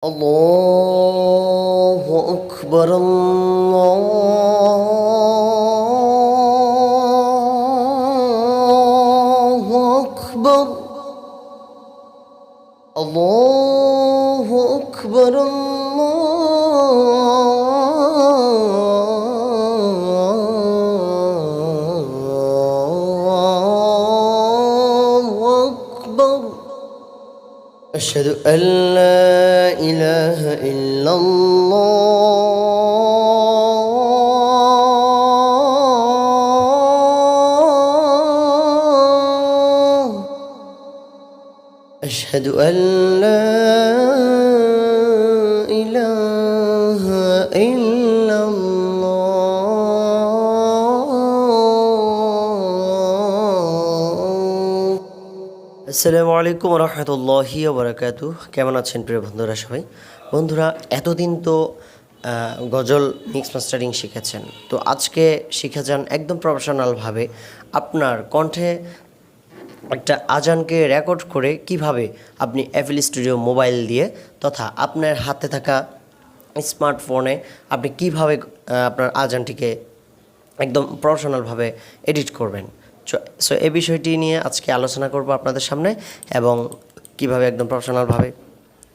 الله أكبر الله أكبر الله أكبر الله أكبر أشهد أن لا إله إلا الله أشهد أن لا إله إلا الله আসসালামু আলাইকুম রহমতুল্লাহি ওবরাকাতুহ। কেমন আছেন প্রিয় বন্ধুরা? সবাই বন্ধুরা এতদিন তো গজল মিক্স মাস্টারিং শিখেছেন, তো আজকে শিখে যান একদম প্রফেশনালভাবে আপনার কণ্ঠে একটা আজানকে রেকর্ড করে কিভাবে আপনি এফএল স্টুডিও মোবাইল দিয়ে তথা আপনার হাতে থাকা স্মার্টফোনে আপনি কিভাবে আপনার আজানটিকে একদম প্রফেশনালভাবে এডিট করবেন। সো এই বিষয়টি নিয়ে আজকে আলোচনা করব আপনাদের সামনে, এবং কিভাবে একদম প্রফেশনালভাবে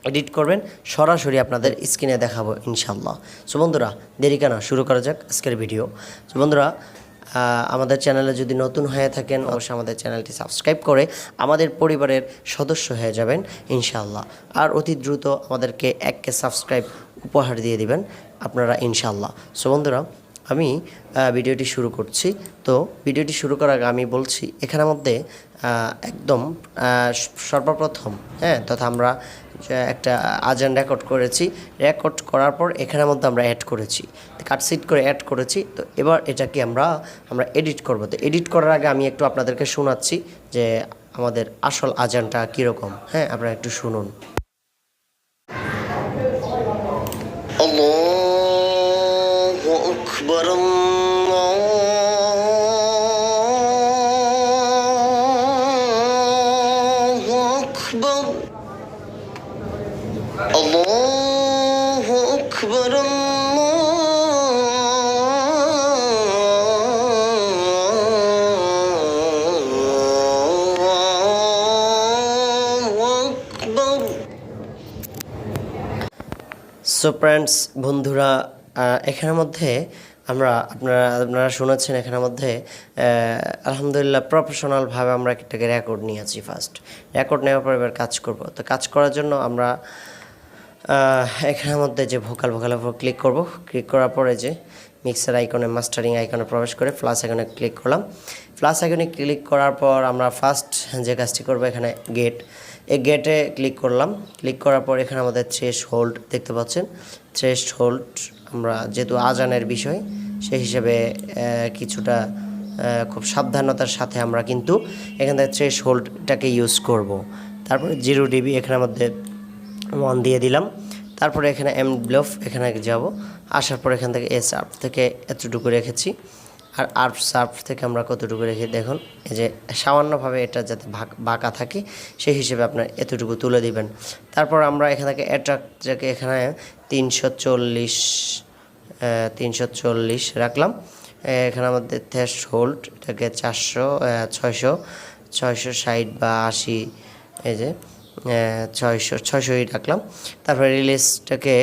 এডিট করবেন সরাসরি আপনাদের স্ক্রিনে দেখাবো ইনশাল্লাহ। সো বন্ধুরা দেরি কেন, শুরু করা যাক আজকের ভিডিও। সো বন্ধুরা আমাদের চ্যানেলে যদি নতুন হয়ে থাকেন অবশ্যই আমাদের চ্যানেলটি সাবস্ক্রাইব করে আমাদের পরিবারের সদস্য হয়ে যাবেন ইনশাল্লাহ। আর অতি দ্রুত আমাদেরকে 1K সাবস্ক্রাইব উপহার দিয়ে দিবেন আপনারা ইনশাল্লাহ। সো বন্ধুরা আমি ভিডিওটি শুরু করছি। তো ভিডিওটি শুরু করার আগে আমি বলছি এখানের মধ্যে একদম সর্বপ্রথম তথা আমরা একটা আজান রেকর্ড করেছি, রেকর্ড করার পর এখানের মধ্যে আমরা অ্যাড করেছি, কাটসিট করে অ্যাড করেছি। তো এবার এটাকে আমরা এডিট করব। তো এডিট করার আগে আমি একটু আপনাদেরকে শোনাচ্ছি যে আমাদের আসল আজানটা কীরকম। আপনারা একটু শুনুন। আল্লাহু আকবার আল্লাহু আকবার আল্লাহু আকবার আল্লাহু আকবার। সো ফ্রেন্ডস বন্ধুরা এখানের মধ্যে আপনারা শুনেছেন এখানের মধ্যে আলহামদুলিল্লাহ প্রফেশনালভাবে আমরা এটাকে রেকর্ড নিয়েছি। ফার্স্ট রেকর্ড নেওয়ার পর এবার কাজ করব। তো কাজ করার জন্য আমরা এখানের মধ্যে যে ভোকালের উপর ক্লিক করব। ক্লিক করার পরে যে মিক্সার আইকনে মাস্টারিং আইকনে প্রবেশ করে প্লাস আইকনে ক্লিক করলাম। প্লাস আইকনে ক্লিক করার পর আমরা ফার্স্ট যে কাজটি করব এখানে এই গেটে ক্লিক করলাম। ক্লিক করার পর এখানে আমাদের থ্রেশ হোল্ড দেখতে পাচ্ছেন। থ্রেশ হোল্ড আমরা যেহেতু আজানের বিষয় সেই হিসেবে কিছুটা খুব সাবধানতার সাথে আমরা কিন্তু এখান থেকে থ্রেশ হোল্ডটাকে ইউজ করব। তারপরে 0 dB এখানের মধ্যে 1 দিয়ে দিলাম। তারপরে এখানে এমব্লফ এখানে যাব। আসার পর এখান থেকে সার্ফ থেকে এতটুকু রেখেছি, আর আর্ফ সার্ফ থেকে আমরা কতটুকু রেখে দেখুন এই যে সামান্যভাবে এটা যাতে বাঁকা থাকে সেই হিসেবে আপনার এতটুকু তুলে দিবেন। তারপর আমরা এখান থেকে অ্যাট্রাক্টটাকে এখানে 340 রাখলাম। এখানে আমাদের থ্রেশ হোল্ড এটাকে 400 600 660 বা 80 এই যে 600ই রাখলাম। তারপরে রিলিজটাকে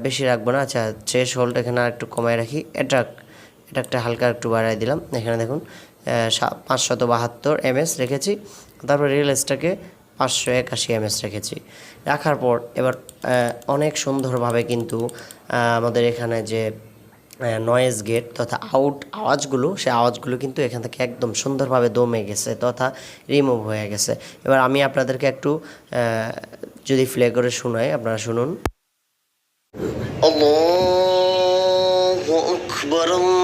বেশি রাখবো না। আচ্ছা থ্রেশ হোল্ড এখানে আর একটু কমায় রাখি। এটা একটা হালকা একটু বাড়াই দিলাম। এখানে দেখুন 572 ms রেখেছি। তারপর রিলিজটাকে 581 ms রেখেছি। রাখার পর এবার অনেক সুন্দরভাবে কিন্তু আমাদের এখানে যে নয়েজ গেট তথা আওয়াজগুলো সেই আওয়াজগুলো কিন্তু এখান থেকে একদম সুন্দরভাবে দমে গেছে তথা রিমুভ হয়ে গেছে। এবার আমি আপনাদেরকে একটু যদি প্লে করে শোনাই, আপনারা শুনুন। আল্লাহু আকবার আল্লাহু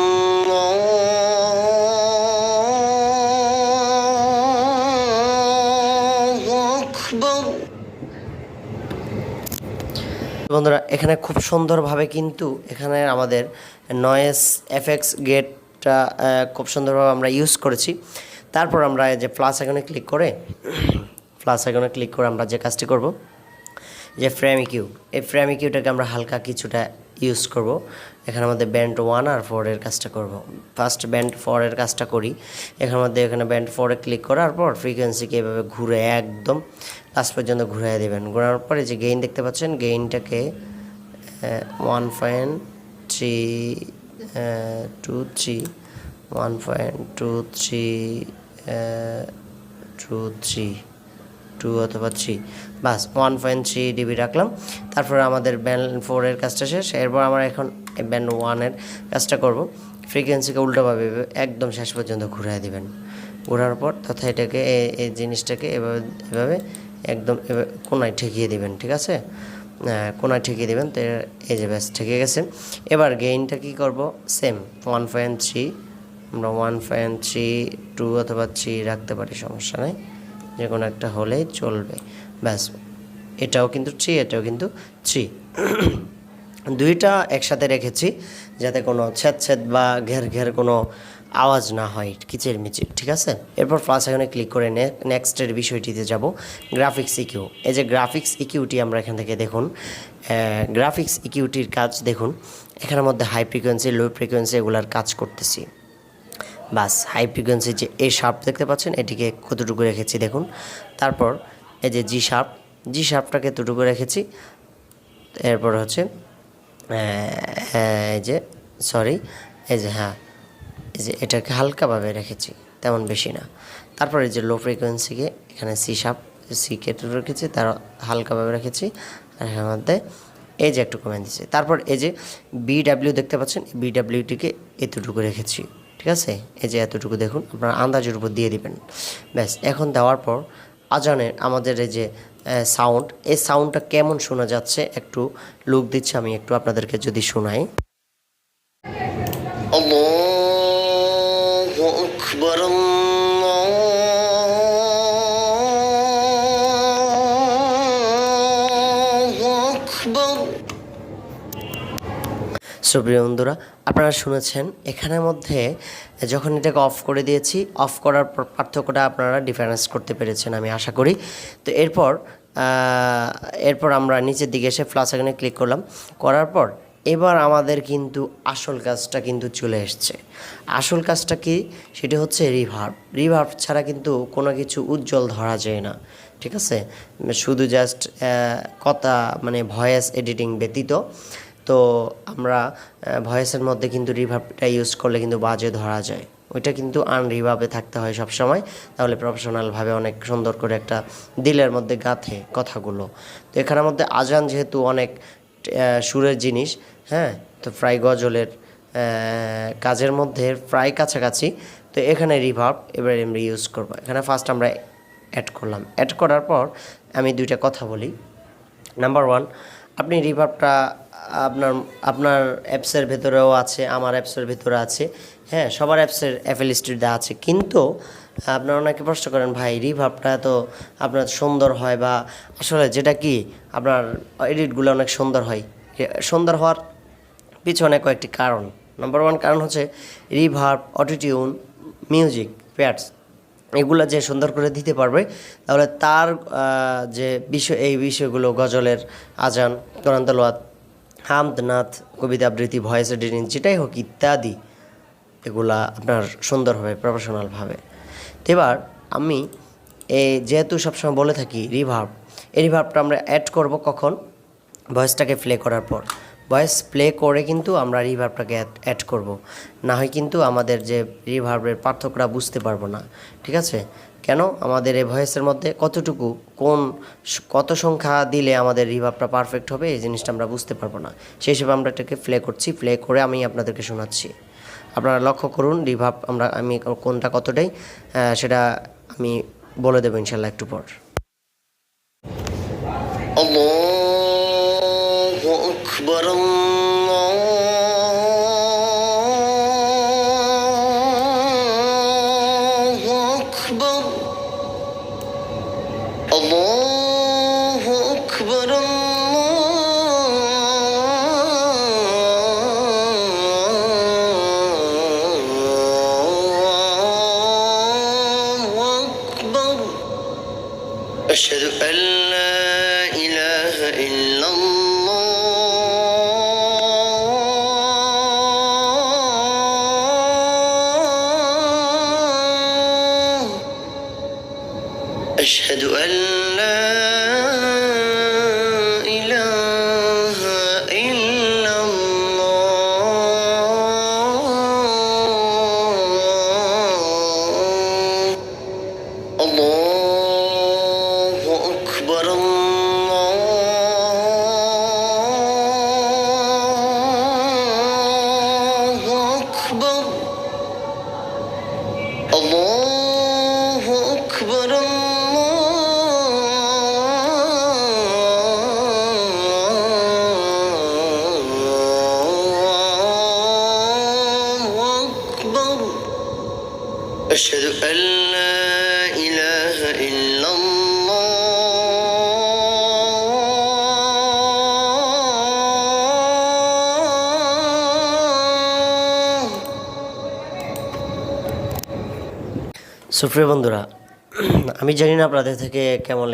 আকবার। বন্ধুরা এখানে খুব সুন্দরভাবে কিন্তু এখানে আমাদের নয়েজ এফএক্স গেটটা খুব সুন্দরভাবে আমরা ইউজ করেছি। তারপর আমরা যে প্লাস আইকনে ক্লিক করে আমরা যে কাজটি করব, যে ফ্রেমি কিউ, এই ফ্রেমি কিউটাকে আমরা হালকা কিছুটা ইউজ করব। এখানে আমাদের ব্যান্ড 1 আর 4 এর কাজটা করব। ফার্স্ট ব্যান্ড 4 এর কাজটা করি। এখানে ব্যান্ড 4 এ ক্লিক করার পর ফ্রিকোয়েন্সিকে এভাবে ঘুরে একদম লাস্ট পর্যন্ত ঘুরিয়ে দেবেন। ঘোরার পরে যে গেইন দেখতে পাচ্ছেন, গেইনটাকে 1.23 2 অথবা 3, বাস 1.3 ডিবি রাখলাম। তারপর আমাদের ব্যান্ড 4 এর কাজটা শেষ। এরপর আমরা এখন ব্যান্ড 1 এর কাজটা করব। ফ্রিকোয়েন্সিকে উল্টোভাবে একদম শেষ পর্যন্ত ঘুরিয়ে দেবেন। ঘোরার পর তথা এটাকে এই জিনিসটাকে এভাবে একদম কোনায় ঠেকিয়ে দেবেন, ঠিক আছে? কোনায় ঠেকিয়ে দেবেন। তো এই যে ব্যাস ঠেকে গেছে। এবার গেইনটা কী করব, সেম 1.3, আমরা 1.32 অথবা 3 রাখতে পারি, সমস্যা নেই, যে কোনো একটা হলেই চলবে। ব্যাস, এটাও কিন্তু 3, এটাও কিন্তু 3 দুইটা একসাথে রেখেছি যাতে কোনো ছেদ বা ঘের কোনো আওয়াজ না হয়, কিচির মিচির, ঠিক আছে? এরপর প্লাস এখানে ক্লিক করে নেক্সটের বিষয়টিতে যাব, গ্রাফিক্স ইকিউ। এই যে গ্রাফিক্স ইকিউটি আমরা এখান থেকে দেখুন, গ্রাফিক্স ইকিউটির কাজ দেখুন। এখানের মধ্যে হাই ফ্রিকোয়েন্সি, লো ফ্রিকোয়েন্সি এগুলার কাজ করতেছি। বাস, হাই ফ্রিকোয়েন্সি যে এই শার্প দেখতে পাচ্ছেন, এটিকে কতটুকু রেখেছি দেখুন। তারপর এই যে জি শার্পটাকে এতটুকু রেখেছি। এরপর হচ্ছে এই যে এই যে এটাকে হালকাভাবে রেখেছি, তেমন বেশি না। তারপরে যে লো ফ্রিকোয়েন্সিকে এখানে সি কেটে রেখেছি, তার হালকাভাবে রেখেছি। আর এর মধ্যে এই যে একটু কমে দিচ্ছি। তারপর এই যে বিডাব্লিউ দেখতে পাচ্ছেন, বিডাব্লিউটিকে এতটুকু রেখেছি, ঠিক আছে? এই যে এতটুকু দেখুন, আপনারা আন্দাজের উপর দিয়ে দিবেন। ব্যাস, এখন দেওয়ার পর আজানের আমাদের এই যে সাউন্ড, এই সাউন্ডটা কেমন শোনা যাচ্ছে একটু লুক দিচ্ছে, আমি একটু আপনাদেরকে যদি শোনাই। আল্লাহু আকবার, আল্লাহু আকবার। সুপ্রিয় বন্ধুরা, আপনারা শুনেছেন এখানের মধ্যে যখন এটাকে অফ করে দিয়েছি, অফ করার পর পার্থক্যটা আপনারা ডিফারেন্স করতে পেরেছেন আমি আশা করি। তো এরপর আমরা নিচের দিকে এসে প্লাস এখানে ক্লিক করলাম। করার পর এবার আমাদের কিন্তু আসল কাজটা কিন্তু চলে এসছে। আসল কাজটা কি, সেটি হচ্ছে রিভার্ব ছাড়া কিন্তু কোনো কিছু উজ্জ্বল ধরা যায় না, ঠিক আছে? শুধু জাস্ট কথা মানে ভয়েস এডিটিং ব্যতীত তো আমরা ভয়েসের মধ্যে কিন্তু রিভার্বটা ইউজ করলে কিন্তু বাজে ধরা যায়। ওইটা কিন্তু আনরিভাবে থাকতে হয় সব সময়, তাহলে প্রফেশনালভাবে অনেক সুন্দর করে একটা দিলের মধ্যে গাঁথে কথাগুলো। তো এখানের মধ্যে আজান যেহেতু অনেক সুরের জিনিস, হ্যাঁ, তো প্রায় গজলের কাজের মধ্যে প্রায় কাছাকাছি। তো এখানে রিভার্ব এবার আমরা ইউজ করব। এখানে ফার্স্ট আমরা অ্যাড করলাম। অ্যাড করার পর আমি দুইটা কথা বলি। নাম্বার 1, আপনি রিভার্বটা আপনার অ্যাপসের ভেতরেও আছে, আমার অ্যাপসের ভেতরে আছে, হ্যাঁ, সবার অ্যাপসের অ্যাপেল স্টোরে দেওয়া আছে। কিন্তু আপনারা অনেকে প্রশ্ন করেন, ভাই রিভার্বটা তো আপনার সুন্দর হয়, বা আসলে যেটা কি আপনার এডিটগুলো অনেক সুন্দর হয়। সুন্দর হওয়ার পিছনে কয়েকটি কারণ। নাম্বার 1 কারণ হচ্ছে রিভার্ব, অটোটিউন, মিউজিক প্যাডস, এগুলো যে সুন্দর করে দিতে পারবে, তাহলে তার যে এই বিষয়গুলো গজলের, আজান, কোরআন তেলাওয়াত, হামদ, নাথ, কবিতা আবৃত্তি, ভয়েস এডিটিং যেটাই হোক ইত্যাদি, এগুলা আপনার সুন্দর হবে প্রফেশনালভাবে। তো এবার আমি যেহেতু সবসময় বলে থাকি এই রিভার্বটা আমরা অ্যাড করব কখন, ভয়েসটাকে প্লে করার পর। ভয়েস প্লে করে কিন্তু আমরা রিভার্বটাকে অ্যাড করব, না হয় কিন্তু আমাদের যে রিভার্বের পার্থক্যটা বুঝতে পারবো না, ঠিক আছে? কেন, আমাদের এই ভয়েসের মধ্যে কত সংখ্যা দিলে আমাদের রিভার্বটা পারফেক্ট হবে, এই জিনিসটা আমরা বুঝতে পারবো না। সেই হিসেবে আমরা এটাকে প্লে করছি, প্লে করে আমি আপনাদেরকে শোনাচ্ছি। আপনারা লক্ষ্য করুন রিভার্ব আমি কোনটা কতটাই সেটা আমি বলে দেবো ইনশাল্লাহ একটু পর। আল্লাহু আকবার, আল্লাহু আকবার, আল্লাহু আকবার, আশহাদু আল্লা ইলাহা أشهد أن لا إله إلا الله. الله أكبر الله أكبر الله أكبر الله أكبر. أشهد أن لا إله إلا الله. সুপ্রিয় বন্ধুরা, আমি জানি না আপনাদের থেকে কেমন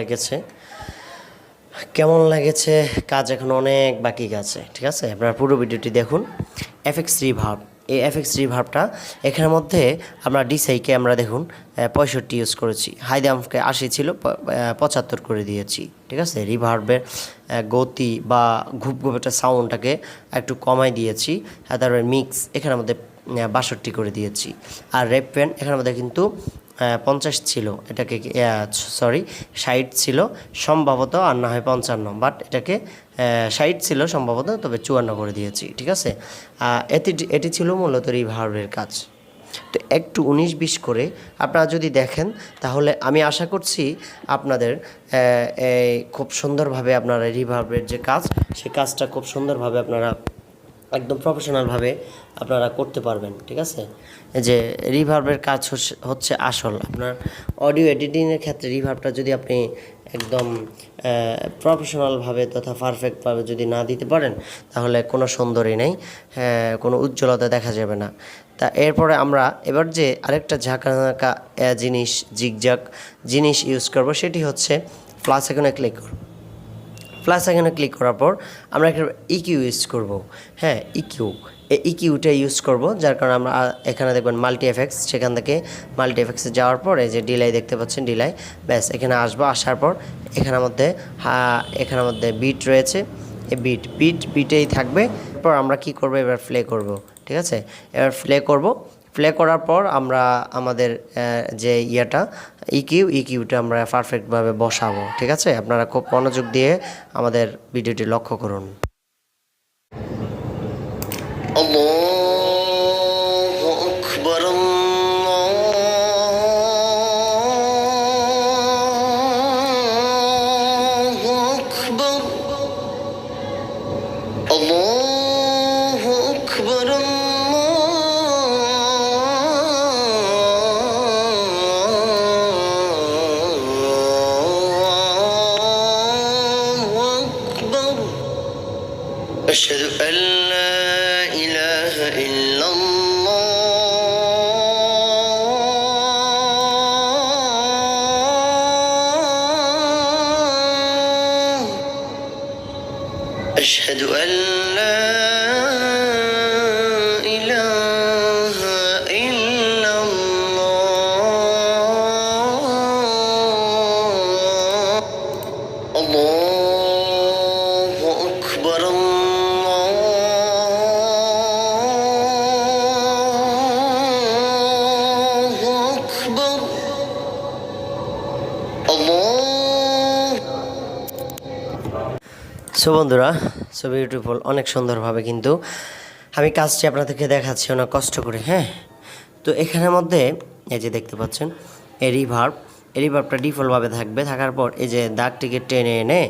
লেগেছে কাজ এখন অনেক বাকি আছে, ঠিক আছে? আপনারা পুরো ভিডিওটি দেখুন। এফএক্স রিভার্ব, এই এফএক্স রিভার্বটা এখানের মধ্যে আমরা ডিসাইকে আমরা দেখুন 65 ইউজ করেছি, হাইদামকে 80 ছিল 75 করে দিয়েছি, ঠিক আছে? রিভার্বের গতি বা ঘুপ একটা সাউন্ডটাকে একটু কমাই দিয়েছি, তারপরে মিক্স এখানের মধ্যে 62 করে দিয়েছি। আর রেপ প্যান এখানের মধ্যে কিন্তু 50 ছিল, এটাকে 60 ছিল সম্ভবত, আর না হয় 55, বাট এটাকে 60 ছিল সম্ভবত, তবে 54 করে দিয়েছি, ঠিক আছে? এটি ছিল মূলত রিভার্বের কাজ। তো একটু 19-20 করে আপনারা যদি দেখেন, তাহলে আমি আশা করছি আপনাদের খুব সুন্দরভাবে আপনারা রিভার্বের যে কাজ, সেই কাজটা খুব সুন্দরভাবে আপনারা একদম প্রফেশনালভাবে আপনারা করতে পারবেন, ঠিক আছে? যে রিভার্বের কাজ হচ্ছে আসল। আপনার অডিও এডিটিংয়ের ক্ষেত্রে রিভার্বটা যদি আপনি একদম প্রফেশনালভাবে তথা পারফেক্টভাবে যদি না দিতে পারেন, তাহলে কোনো সুন্দরই নেই, কোনো উজ্জ্বলতা দেখা যাবে না। তা এরপরে আমরা এবার যে আরেকটা ঝাঁকা জিগজাগ জিনিস ইউজ করব, সেটি হচ্ছে প্লাস আইকনে ক্লিক করব। প্লাস আইকনে ক্লিক করার পর আমরা একটা ইকিউ ইউজ করব। হ্যাঁ, এই ইকিউটা ইউজ করব, যার কারণে আমরা এখানে দেখবেন মাল্টি এফেক্টস, সেখান থেকে মাল্টি এফেক্টসে যাওয়ার পর এই যে ডিলাই দেখতে পাচ্ছেন, ডিলাই, ব্যাস এখানে আসবো। আসার পর এখানের মধ্যে বিট রয়েছে, এই বিটেই থাকবে। এরপর আমরা কি করব, এবার প্লে করব, ঠিক আছে? এবার প্লে করার পর আমরা আমাদের যে ইকিউটা আমরা পারফেক্টভাবে বসাবো, ঠিক আছে? আপনারা খুব মনোযোগ দিয়ে আমাদের ভিডিওটি লক্ষ্য করুন। আল্লাহু আকবার, আল্লাহু আকবার, আল্লাহু আকবার, أشهد أن لا إله إلا الله. أشهد أن لا إله إلا الله. الله أكبر সো বন্ধুরা, সো বিউটিফুল, অনেক সুন্দরভাবে কিন্তু আমি কাজটি আপনাদেরকে দেখাচ্ছি অনেক কষ্ট করে। হ্যাঁ, তো এখানের মধ্যে এই যে দেখতে পাচ্ছেন এই রিভার্বটা ডিফল্টভাবে থাকবে। থাকার পর এই যে দাগটিকে টেনে এনে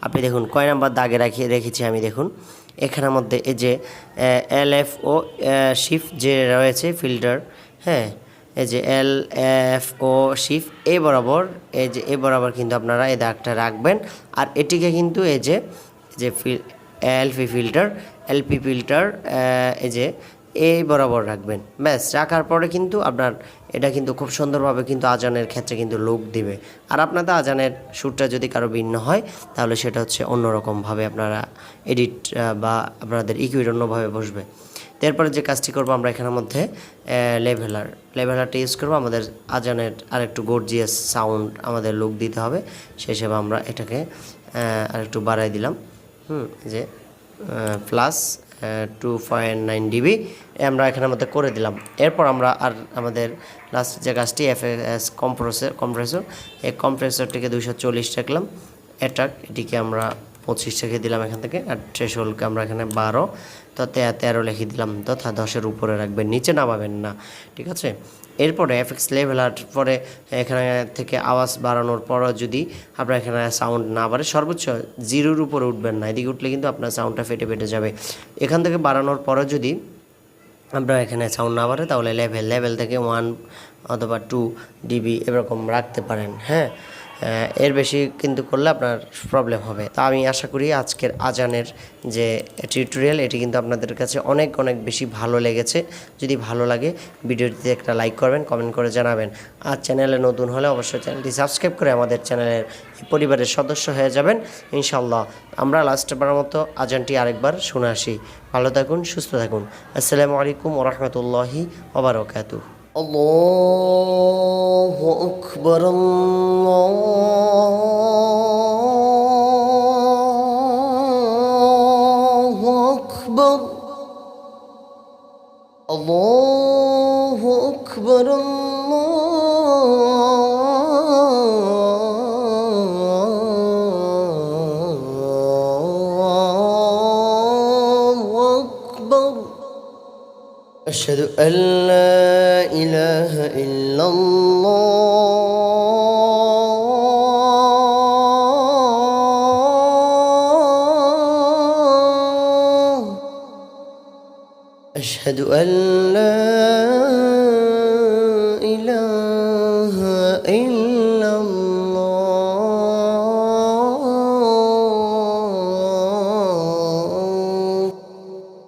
আপনি দেখুন কয় নাম্বার দাগে রেখেছি আমি, দেখুন এখানের মধ্যে এই যে LFO শিফট যে রয়েছে ফিল্টার, হ্যাঁ, এই যে LFO শিফট এ বরাবর কিন্তু আপনারা এই দাগটা রাখবেন। আর এটিকে কিন্তু এই যে LP ফিল্টার এই যে এই বরাবর রাখবেন। ব্যাস, রাখার পরে কিন্তু আপনার এটা কিন্তু খুব সুন্দরভাবে কিন্তু আজানের ক্ষেত্রে কিন্তু লুক দিবে। আর আপনাদের আজানের সুরটা যদি কারো ভিন্ন হয়, তাহলে সেটা হচ্ছে অন্যরকমভাবে আপনারা এডিট বা আপনাদের ইকুইট অন্যভাবে বসবে। এরপরে যে কাজটি করবো আমরা এখানের মধ্যে লেভেলারটা ইউজ করবো আমাদের আজানের আরেকটু গর্জিয়াস সাউন্ড আমাদের লুক দিতে হবে, সেই হিসেবে আমরা এটাকে আরেকটু বাড়াই দিলাম। যে প্লাস 2.9 dB আমরা এখানের মধ্যে করে দিলাম। এরপর আমরা আর আমাদের লাস্ট যে কাজটি FS কম্প্রেসর, এই কম্প্রেসরটিকে 240 রাখলাম। এটিকে আমরা 25 রেখে দিলাম এখান থেকে, আর থ্রেশহোল্ডকে আমরা এখানে 12 তো 13 লিখে দিলাম, তথা 10-এর উপরে রাখবেন, নিচে নামাবেন না, ঠিক আছে। এরপরে এফএক্স লেভেলার পরে এখানে থেকে আওয়াজ বাড়ানোর পরও যদি আপনার এখানে সাউন্ড না বাড়ে, সর্বোচ্চ 0-এর উপরে উঠবেন না, এদিকে উঠলে কিন্তু আপনার সাউন্ডটা ফেটে যাবে। এখান থেকে বাড়ানোর পরও যদি আপনার এখানে সাউন্ড না বাড়ে, তাহলে লেভেল থেকে 1 অথবা 2 dB এরকম রাখতে পারেন। হ্যাঁ, এর বেশি কিন্তু করলে আপনার প্রবলেম হবে। তা আমি আশা করি আজকের আজানের যে টিউটোরিয়াল, এটি কিন্তু আপনাদের কাছে অনেক বেশি ভালো লেগেছে। যদি ভালো লাগে ভিডিওটিতে একটা লাইক করবেন, কমেন্ট করে জানাবেন। আর চ্যানেলে নতুন হলে অবশ্যই চ্যানেলটি সাবস্ক্রাইব করে আমাদের চ্যানেলের পরিবারের সদস্য হয়ে যাবেন ইনশাল্লাহ। আমরা লাস্টবারের মতো আজানটি আরেকবার শুনে আসি। ভালো থাকুন, সুস্থ থাকুন। আসসালামু আলাইকুম ওয়া রাহমাতুল্লাহি ওয়া বারাকাতুহু। আল্লাহু আকবার, আল্লাহু আকবার, আল্লাহু আকবার, আল্লাহু আকবার। আশহাদু আল্লা ইলাহা ইল্লাল্লাহ, আশহাদু আল্লা ইলাহা ইল্লাল্লাহ।